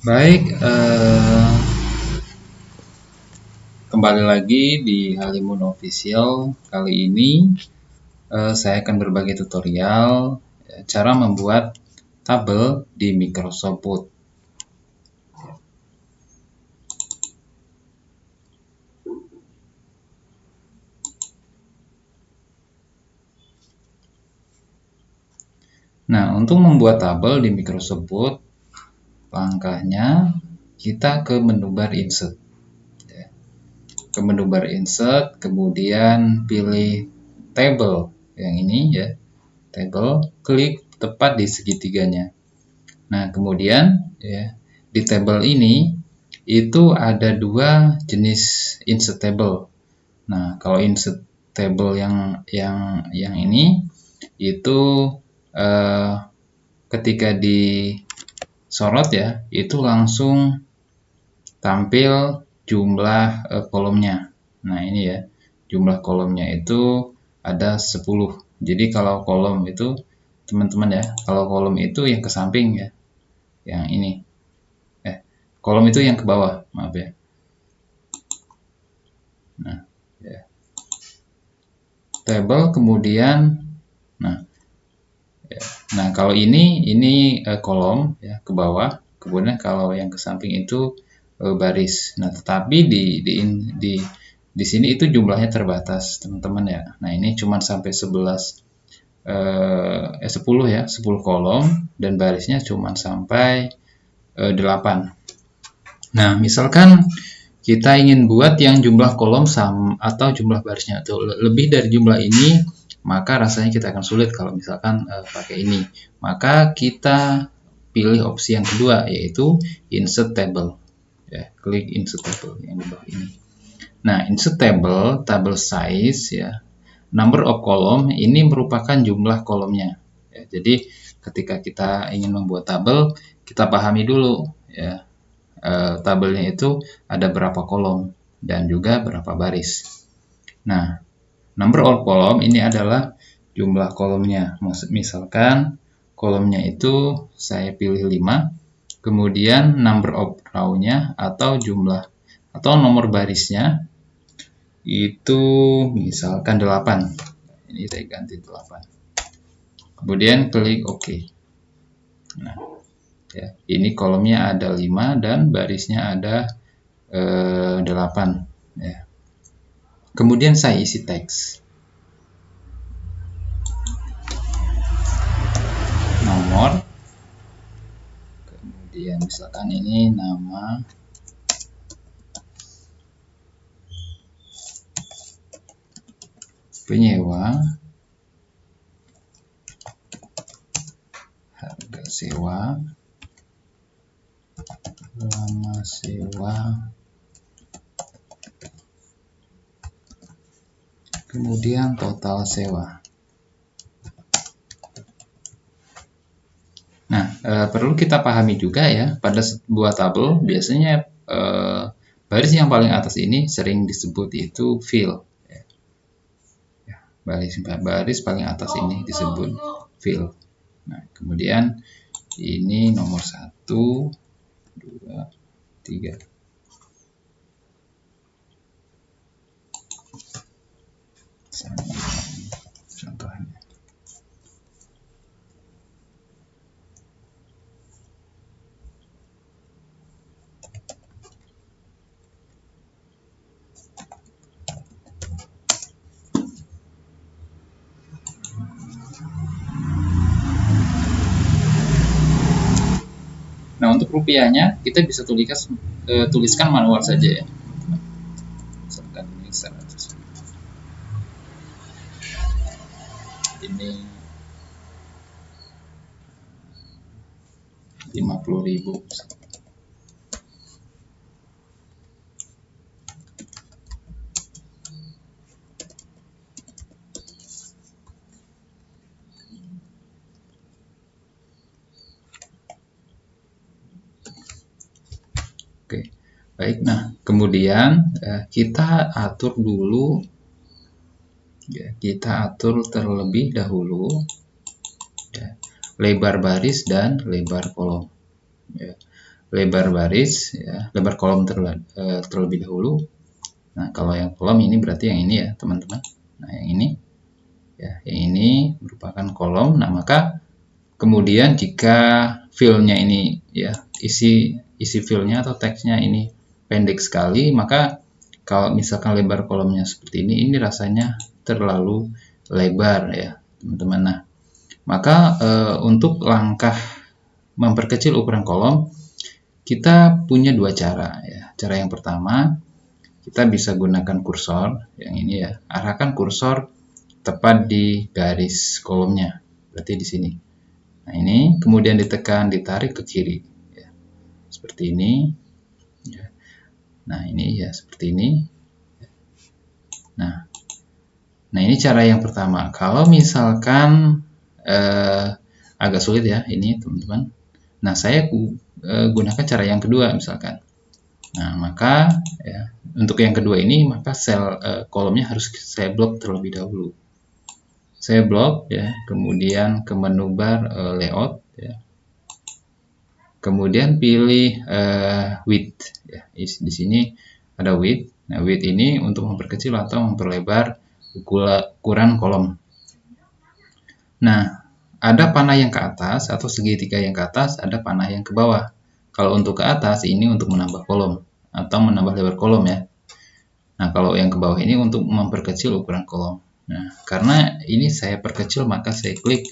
Baik, kembali lagi di Halimun Official. Kali ini saya akan berbagi tutorial cara membuat tabel di Microsoft Word. Nah, untuk membuat tabel di Microsoft Word, langkahnya kita ke menu bar Insert. Ke menu bar Insert, kemudian pilih Table yang ini ya, Table, klik tepat di segitiganya. Nah, kemudian ya, di table ini itu ada dua jenis insert table. Nah, kalau insert table yang ini itu ketika disorot ya, itu langsung tampil jumlah kolomnya. Nah, ini ya, jumlah kolomnya itu ada 10. Jadi kalau kolom itu teman-teman ya, kalau kolom itu yang ke samping ya, yang ini. Kolom itu yang ke bawah, maaf ya. Nah, ya. Table kemudian, nah, ya. Nah kalau ini kolom ya ke bawah, kemudian kalau yang ke samping itu baris. Nah tetapi di sini itu jumlahnya terbatas, teman-teman ya. Nah ini cuma sampai 10 ya, 10 kolom dan barisnya cuma sampai 8. Nah, misalkan kita ingin buat yang jumlah kolom atau jumlah barisnya atau lebih dari jumlah ini, maka rasanya kita akan sulit kalau misalkan pakai ini. Maka kita pilih opsi yang kedua, yaitu insert table. Ya, klik insert table yang di bawah ini. Nah, insert table size ya, number of column ini merupakan jumlah kolomnya. Ya, jadi ketika kita ingin membuat tabel, kita pahami dulu ya, tabelnya itu ada berapa kolom dan juga berapa baris. Nah, number of column ini adalah jumlah kolomnya. Misalkan kolomnya itu saya pilih 5, kemudian number of row-nya atau jumlah atau nomor barisnya itu misalkan 8. Ini saya ganti 8. Kemudian klik OK. Nah, ya, ini kolomnya ada 5 dan barisnya ada 8 ya. Kemudian saya isi teks nomor, kemudian misalkan ini nama, penyewa, harga sewa, lama sewa, kemudian total sewa. Nah, perlu kita pahami juga ya, pada sebuah tabel biasanya baris yang paling atas ini sering disebut itu fill. Ya, baris paling atas ini disebut fill. Nah, kemudian ini nomor 1, 2, 3. Contohnya. Nah, untuk rupiahnya kita bisa tuliskan manual saja ya. Misalkan ini 100. Ini 50.000. Oke, baik. Nah, kemudian kita atur dulu, ya, kita atur terlebih dahulu ya, lebar baris dan lebar kolom. Ya. lebar baris, ya, lebar kolom terlebih dahulu. Nah, kalau yang kolom ini berarti yang ini ya, teman-teman. Nah, yang ini, ya, yang ini merupakan kolom. Nah, maka kemudian jika fill-nya ini, ya, isi fill-nya atau teksnya ini pendek sekali, maka kalau misalkan lebar kolomnya seperti ini rasanya terlalu lebar ya, teman-teman. Nah, maka untuk langkah memperkecil ukuran kolom, kita punya dua cara ya. Cara yang pertama, kita bisa gunakan kursor yang ini ya. Arahkan kursor tepat di garis kolomnya. Berarti di sini. Nah, ini kemudian ditekan, ditarik ke kiri ya. Seperti ini. Ya. Nah, ini ya seperti ini. Nah, ini cara yang pertama. Kalau misalkan agak sulit ya ini, teman-teman. Nah, saya gunakan cara yang kedua misalkan. Nah, maka ya, untuk yang kedua ini maka sel kolomnya harus saya blok terlebih dahulu. Saya blok ya, kemudian ke menu bar layout ya. Kemudian pilih width ya. Di sini ada width. Nah, width ini untuk memperkecil atau memperlebar ukuran kolom. Nah, ada panah yang ke atas atau segitiga yang ke atas, ada panah yang ke bawah. Kalau untuk ke atas ini untuk menambah kolom atau menambah lebar kolom ya. Nah, kalau yang ke bawah ini untuk memperkecil ukuran kolom. Nah, karena ini saya perkecil maka saya klik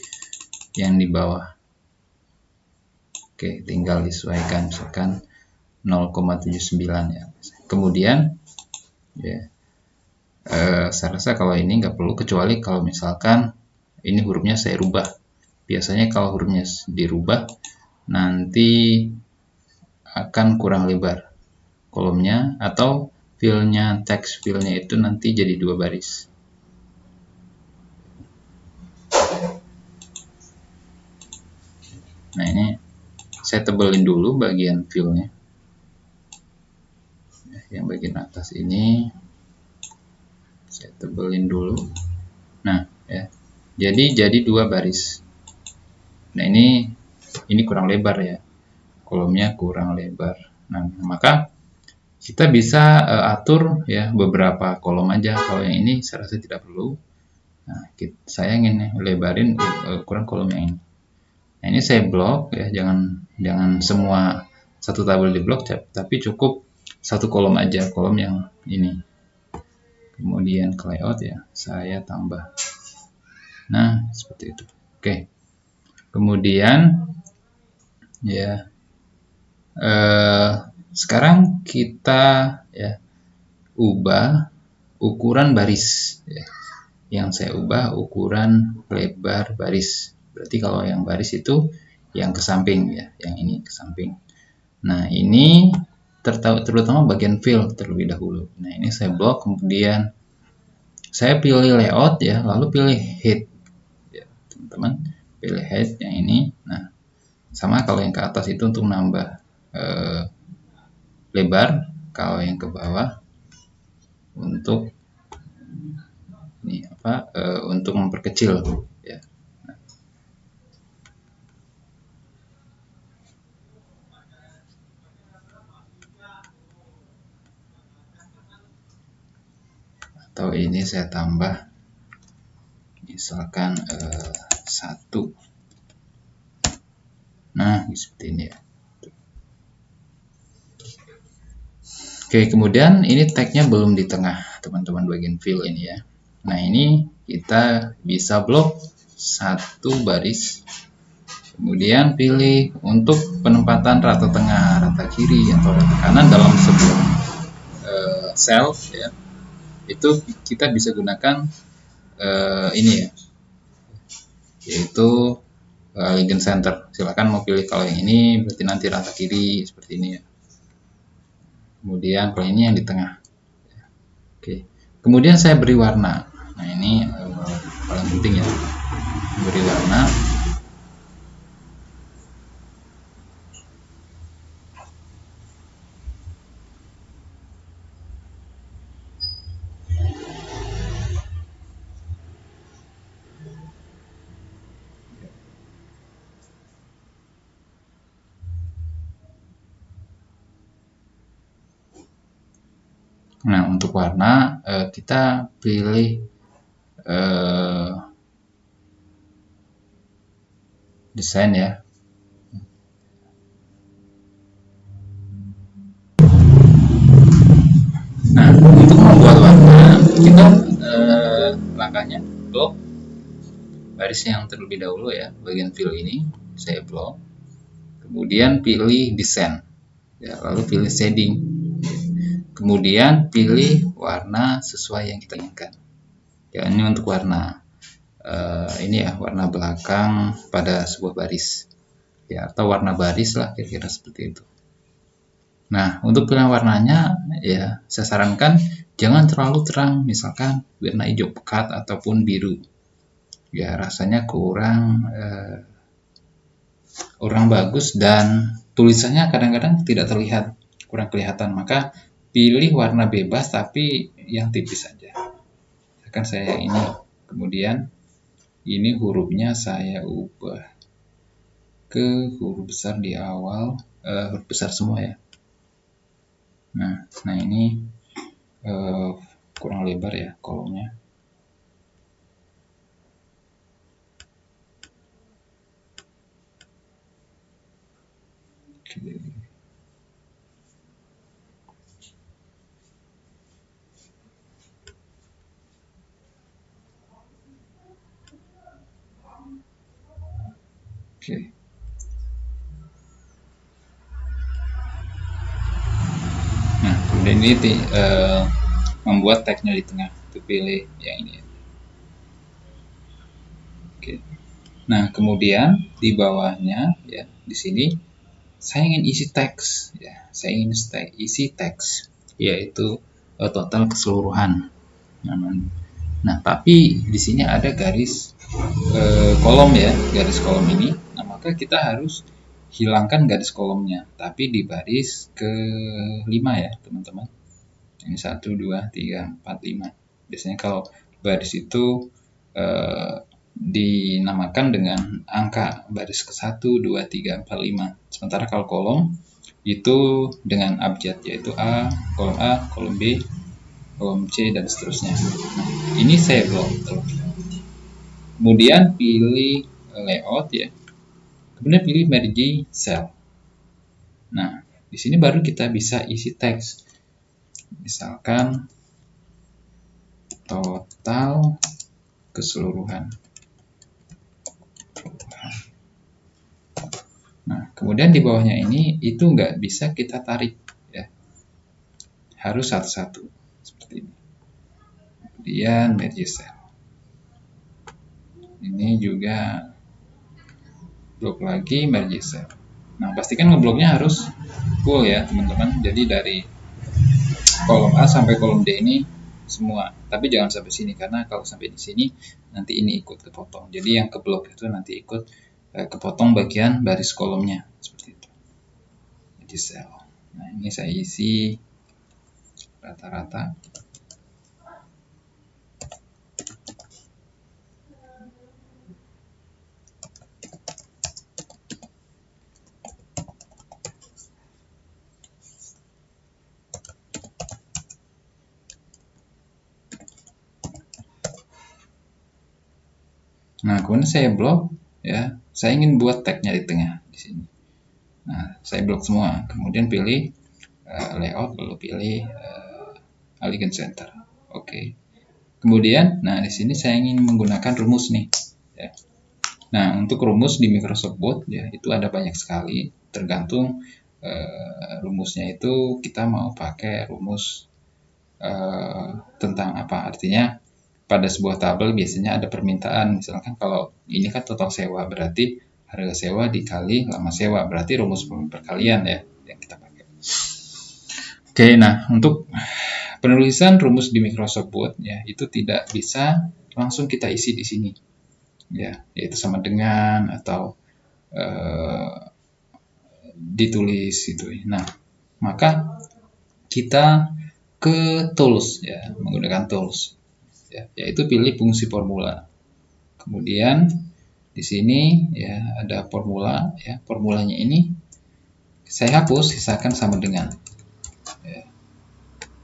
yang di bawah. Oke, tinggal disesuaikan misalkan 0,79 ya. Kemudian ya, saya rasa kalau ini nggak perlu, kecuali kalau misalkan ini hurufnya saya rubah. Biasanya kalau hurufnya dirubah nanti akan kurang lebar kolomnya, atau fill-nya, teks fill-nya itu nanti jadi 2 baris. Nah, ini saya tebelin dulu bagian fill-nya. Yang bagian atas ini saya tebelin dulu. Nah, ya. Jadi 2 baris. Nah, ini kurang lebar ya. Kolomnya kurang lebar. Nah, maka kita bisa atur ya beberapa kolom aja. Kalau yang ini saya rasa tidak perlu. Nah, saya ingin lebarin ukuran kolom yang ini. Nah, ini saya blok ya, jangan semua satu tabel di blok, tapi cukup satu kolom aja, kolom yang ini. Kemudian ke layout ya, saya tambah. Nah, seperti itu. Oke. Kemudian ya, sekarang kita ya ubah ukuran baris ya. Yang saya ubah ukuran lebar baris. Berarti kalau yang baris itu yang ke samping ya, yang ini ke samping. Nah, ini terutama bagian fill terlebih dahulu. Nah, ini saya blok, kemudian saya pilih layout ya, lalu pilih height ya, teman-teman. Pilih height yang ini. Nah, sama kalau yang ke atas itu untuk nambah lebar, kalau yang ke bawah untuk ini untuk memperkecil ya. Atau ini saya tambah misalkan 1. Nah, seperti ini ya. Oke, kemudian ini tagnya belum di tengah, teman-teman, bagian fill ini ya. Nah, ini kita bisa blok 1 baris. Kemudian pilih untuk penempatan rata tengah, rata kiri, atau rata kanan dalam sebuah cell ya. Itu kita bisa gunakan ini ya, yaitu legend center. Silakan mau pilih kalau yang ini berarti nanti rata kiri seperti ini ya. Kemudian kalau ini yang di tengah. Oke. Kemudian saya beri warna. Nah, ini paling penting ya. Beri warna. Nah, untuk warna kita pilih desain ya. Nah, untuk membuat warna kita langkahnya blok barisnya yang terlebih dahulu ya, bagian fill ini saya blok, kemudian pilih desain ya, lalu pilih shading, kemudian pilih warna sesuai yang kita inginkan ya. Ini untuk warna ini ya, warna belakang pada sebuah baris ya, atau warna baris lah kira-kira seperti itu. Nah, untuk pilihan warnanya ya, saya sarankan jangan terlalu terang, misalkan warna hijau pekat ataupun biru. Ya, rasanya kurang bagus dan tulisannya kadang-kadang tidak terlihat, kurang kelihatan. Maka pilih warna bebas tapi yang tipis saja. Misalkan saya ini, kemudian ini hurufnya saya ubah ke huruf besar di awal, huruf besar semua ya. Nah ini kurang lebar ya kolomnya. Oke. Nah, kemudian ini membuat tagnya di tengah, itu pilih yang ini. Oke. Nah, kemudian di bawahnya ya, di sini saya ingin isi teks ya, saya ingin isi teks yaitu total keseluruhan. Nah, tapi di sini ada garis kolom ya, garis kolom ini. Nah, maka kita harus hilangkan garis kolomnya, tapi di baris ke-5 ya, teman-teman. Ini 1, 2, 3, 4, 5. Biasanya kalau baris itu dinamakan dengan angka baris ke-1, 2, 3, 4, 5. Sementara kalau kolom itu dengan abjad, yaitu kolom A, kolom B, kolom C, dan seterusnya. Nah, ini saya blok. Kemudian pilih layout ya. Kemudian pilih merge cell. Nah, di sini baru kita bisa isi teks. Misalkan total keseluruhan. Nah, kemudian di bawahnya ini itu nggak bisa kita tarik ya. Harus satu-satu seperti ini. Kemudian merge cell. Ini juga blok lagi merge cell. Nah, pastikan ngebloknya harus full ya, teman-teman. Jadi dari kolom A sampai kolom D ini semua. Tapi jangan sampai sini, karena kalau sampai di sini nanti ini ikut kepotong. Jadi yang keblok itu nanti ikut kepotong bagian baris kolomnya seperti itu. Jadi cell. Nah, ini saya isi rata-rata. Nah, kemudian saya blok ya. Saya ingin buat tagnya di tengah di sini. Nah, saya blok semua. Kemudian pilih layout, lalu pilih align center. Oke. Kemudian, nah di sini saya ingin menggunakan rumus nih. Ya. Nah, untuk rumus di Microsoft Word ya itu ada banyak sekali. Tergantung rumusnya itu kita mau pakai rumus tentang apa. Artinya pada sebuah tabel biasanya ada permintaan, misalkan kalau ini kan total sewa, berarti harga sewa dikali lama sewa, berarti rumus perkalian ya yang kita pakai. Oke, nah untuk penulisan rumus di Microsoft Word ya itu tidak bisa langsung kita isi di sini ya, yaitu sama dengan atau ditulis gitu. Nah, maka kita ke tools ya, menggunakan tools ya, yaitu pilih fungsi formula. Kemudian di sini ya ada formula ya, formulanya ini saya hapus, sisakan sama dengan ya.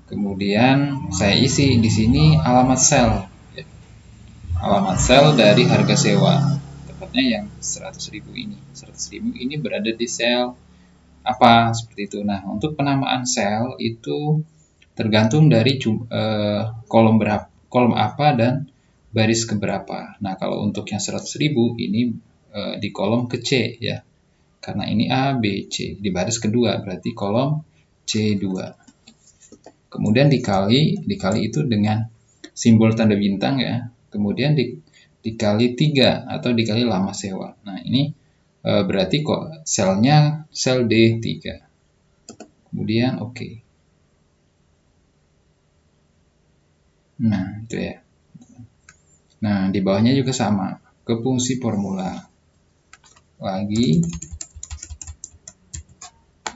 Kemudian saya isi di sini alamat sel, ya. Alamat sel dari harga sewa, tepatnya yang 100.000 ini. 100.000 ini berada di sel apa, seperti itu. Nah, untuk penamaan sel itu tergantung dari kolom apa dan baris keberapa. Nah, kalau untuk yang 100.000 ini di kolom ke C, ya. Karena ini A, B, C. Di baris kedua berarti kolom C2. Kemudian dikali itu dengan simbol tanda bintang, ya. Kemudian dikali 3 atau dikali lama sewa. Nah, ini berarti kok selnya sel D3. Kemudian oke. Nah, itu ya. Nah, di bawahnya juga sama. Ke fungsi formula. Lagi.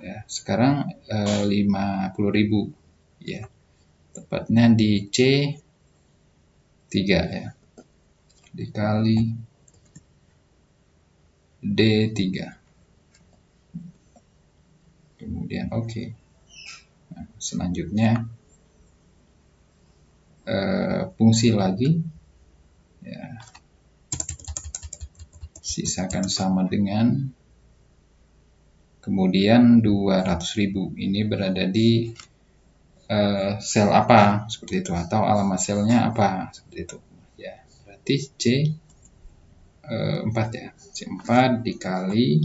Ya, sekarang 50.000. Ya. Tepatnya di C3, ya. Dikali D3. Kemudian oke. Nah, selanjutnya fungsi lagi, ya, sisakan sama dengan, kemudian 200.000 ini berada di sel apa, seperti itu, atau alamat selnya apa, seperti itu, ya. Berarti C4, ya, C4 dikali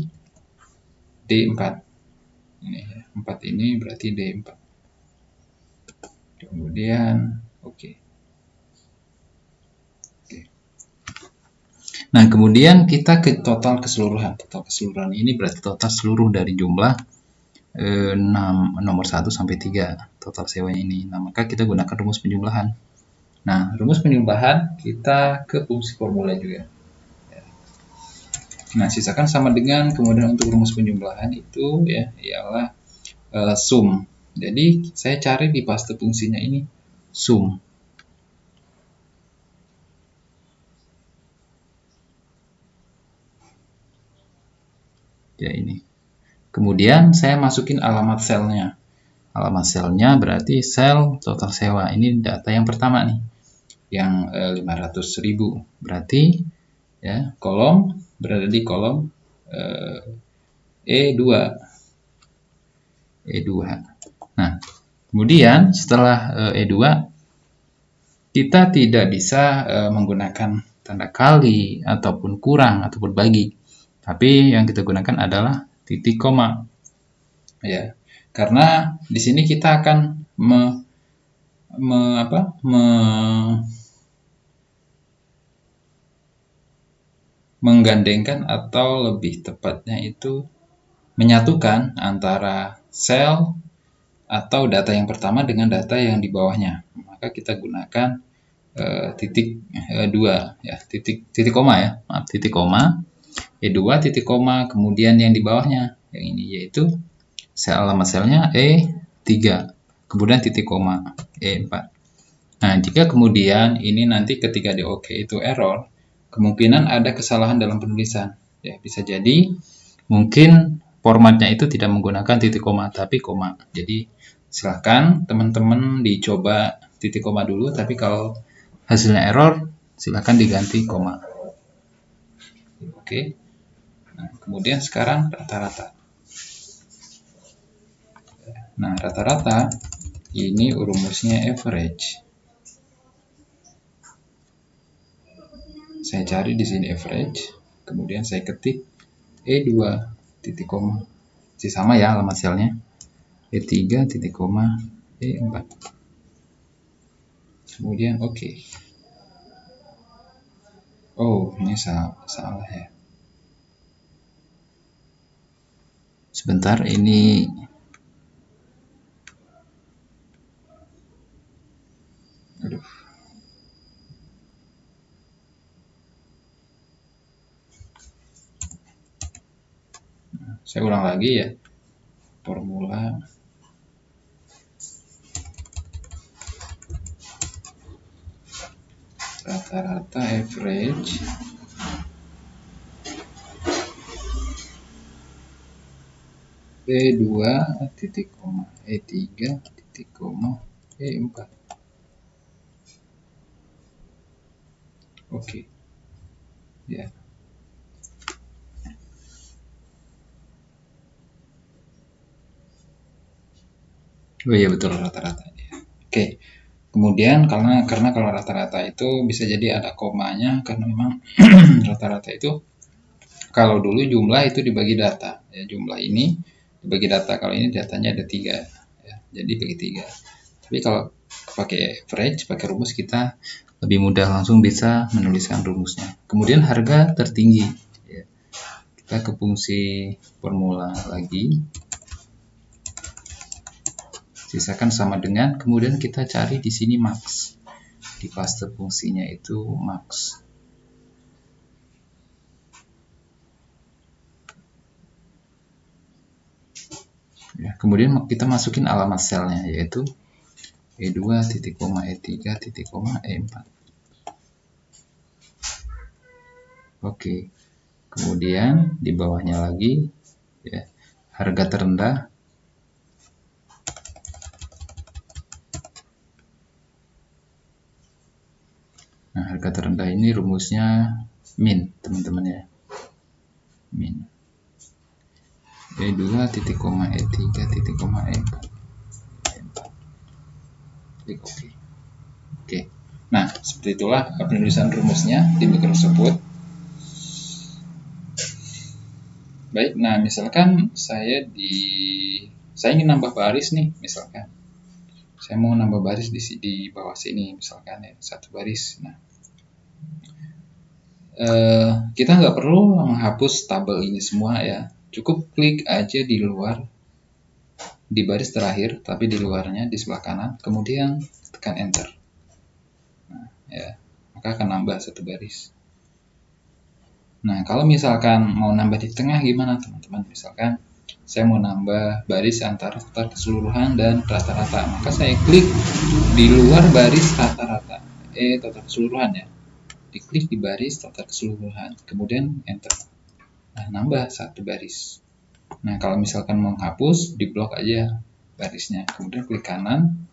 D4 ini, ya. 4 ini berarti D4. Kemudian oke. Nah, kemudian kita ke total keseluruhan. Total keseluruhan ini berarti total seluruh dari jumlah nomor 1 sampai 3 total sewanya ini. Nah, maka kita gunakan rumus penjumlahan. Nah, rumus penjumlahan kita ke fungsi formula juga. Nah, sisakan sama dengan, kemudian untuk rumus penjumlahan itu, ya, ialah sum. Jadi saya cari di paste fungsinya ini sum. Ya, ini. Kemudian saya masukin alamat selnya. Alamat selnya berarti sel total sewa. Ini data yang pertama nih, yang 500.000. Berarti, ya, kolom berada di kolom E2. Nah, kemudian setelah E2 kita tidak bisa menggunakan tanda kali ataupun kurang ataupun bagi. Tapi yang kita gunakan adalah titik koma. Ya. Karena di sini kita akan menggandengkan, atau lebih tepatnya itu menyatukan antara sel atau data yang pertama dengan data yang di bawahnya. Maka kita gunakan titik 2, ya, titik koma, ya. Maaf, titik koma, E2 titik koma, kemudian yang di bawahnya yang ini yaitu alamat selnya E3, kemudian titik koma E4. Nah, jika kemudian ini nanti ketika di OK itu error, kemungkinan ada kesalahan dalam penulisan. Ya, bisa jadi mungkin formatnya itu tidak menggunakan titik koma tapi koma. Jadi silahkan teman-teman dicoba titik koma dulu, tapi kalau hasilnya error silahkan diganti koma. Oke. Nah, kemudian sekarang rata-rata. Nah, rata-rata ini rumusnya average. Saya cari di sini average, kemudian saya ketik E2 titik koma, masih sama ya alamat selnya, E3 titik koma E4. Kemudian oke. Oh, ini salah ya. Sebentar, ini aduh. Saya ulang lagi ya. Formula rata-rata average E2 titik koma E3 titik koma E4. Oke. Ya. Oh iya betul, rata-rata. Oke. Kemudian karena kalau rata-rata itu bisa jadi ada komanya, karena memang rata-rata itu kalau dulu jumlah itu dibagi data, ya jumlah ini dibagi data, kalau ini datanya ada 3, ya, jadi bagi 3. Tapi kalau pakai average, pakai rumus, kita lebih mudah langsung bisa menuliskan rumusnya. Kemudian harga tertinggi, ya. Kita ke fungsi formula lagi, sisakan sama dengan, kemudian kita cari di sini max, di paste fungsinya itu max. Ya, kemudian kita masukin alamat selnya, yaitu E2, titik koma, E3, titik koma, E4. Oke. Kemudian di bawahnya lagi, ya, harga terendah. Nah, harga terendah ini rumusnya min, teman-teman ya. Min. E2, titik koma, E3, titik koma, E4. Klik OK. Oke. Nah, seperti itulah penulisan rumusnya di Microsoft Word. Baik, nah misalkan saya ingin nambah baris nih, misalkan. Saya mau nambah baris di bawah sini, misalkan ya, 1 baris. Nah, kita nggak perlu menghapus tabel ini semua ya. Cukup klik aja di luar, di baris terakhir, tapi di luarnya, di sebelah kanan, kemudian tekan enter. Nah, ya, maka akan nambah 1 baris. Nah, kalau misalkan mau nambah di tengah gimana teman-teman? Misalkan saya mau nambah baris antara total keseluruhan dan rata-rata, maka saya klik di luar baris rata-rata, total keseluruhan ya. Diklik di baris total keseluruhan, kemudian enter. Nah, nambah 1 baris. Nah, kalau misalkan mau menghapus, diblok aja barisnya, kemudian klik kanan,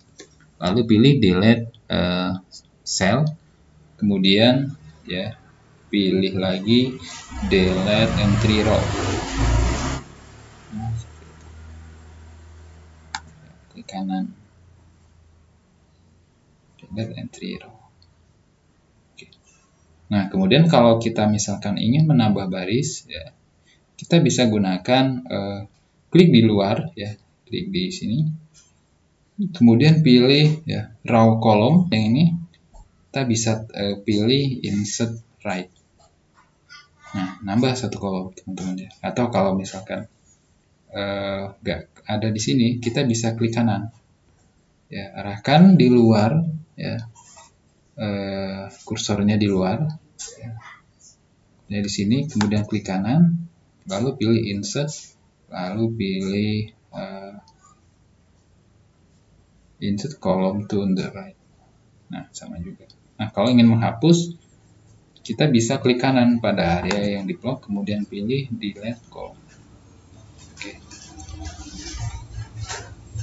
lalu pilih delete cell, kemudian ya pilih lagi delete entry row. Nah, klik kanan, delete entry row. Oke. Nah, kemudian kalau kita misalkan ingin menambah baris, ya kita bisa gunakan klik di luar, ya klik di sini, kemudian pilih ya row column yang ini, kita bisa pilih insert right. Nah, nambah 1 kolom teman-teman ya. Atau kalau misalkan nggak ada di sini, kita bisa klik kanan, ya arahkan di luar, ya kursornya di luar, ya di sini, kemudian klik kanan, lalu pilih insert, lalu pilih insert column to the right. Nah, sama juga. Nah, kalau ingin menghapus, kita bisa klik kanan pada area yang diblok, kemudian pilih delete column.